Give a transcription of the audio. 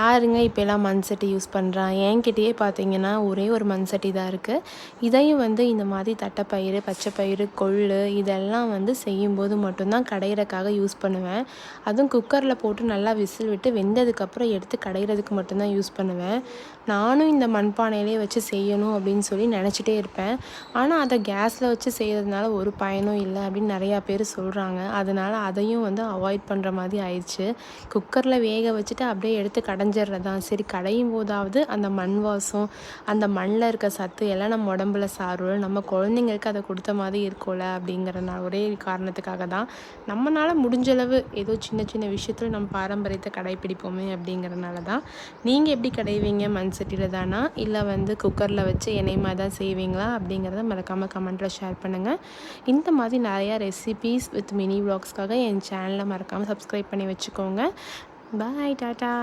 யாருங்க இப்போலாம் மண் சட்டி யூஸ் பண்ணுறா? என்கிட்டயே பார்த்தீங்கன்னா ஒரே ஒரு மண் சட்டி தான் இருக்குது. இதையும் இந்த மாதிரி தட்டைப்பயிறு, பச்சைப்பயிறு, கொள்ளு இதெல்லாம் செய்யும்போது மட்டும்தான் கடையிறதுக்காக யூஸ் பண்ணுவேன். அதுவும் குக்கரில் போட்டு நல்லா விசில் விட்டு வெந்ததுக்கப்புறம் எடுத்து கடையிறதுக்கு மட்டும்தான் யூஸ் பண்ணுவேன். நானும் இந்த மண்பானையிலே வச்சு செய்யணும் அப்படின்னு சொல்லி நினச்சிட்டே இருப்பேன். ஆனால் அதை கேஸில் வச்சு செய்கிறதுனால ஒரு பயனும் இல்லை அப்படின்னு நிறையா பேர் சொல்கிறாங்க. அதனால் அதையும் அவாய்ட் பண்ணுற மாதிரி ஆயிடுச்சு. குக்கரில் வேக வச்சுட்டு அப்படியே எடுத்து கடைஞ்சிட்றதான். சரி கடையும் போதாவது அந்த மண் வாசம், அந்த மண்ணில் இருக்க சத்து எல்லாம் நம்ம உடம்புல சாரும், நம்ம குழந்தைங்களுக்கு அதை கொடுத்த மாதிரி இருக்கும்ல அப்படிங்கிறனால ஒரே காரணத்துக்காக தான் நம்மளால் முடிஞ்சளவு ஏதோ சின்ன சின்ன விஷயத்தில் நம்ம பாரம்பரியத்தை கடைப்பிடிப்போமே அப்படிங்கிறனால தான். நீங்கள் எப்படி கடைவீங்க? மண் சட்டியில் தானா, இல்லை குக்கரில் வச்சு எண்ணெய் மாதிரி தான் செய்வீங்களா அப்படிங்கிறத மறக்காமல் கமெண்ட்டில் ஷேர் பண்ணுங்கள். இந்த மாதிரி நிறையா ரெசிபீஸ் வித் மினி விளாக்ஸ்க்காக என் சேனலை மறக்காமல் சப்ஸ்கிரைப் பண்ணி வச்சுக்கோங்க. பாய், டாட்டா.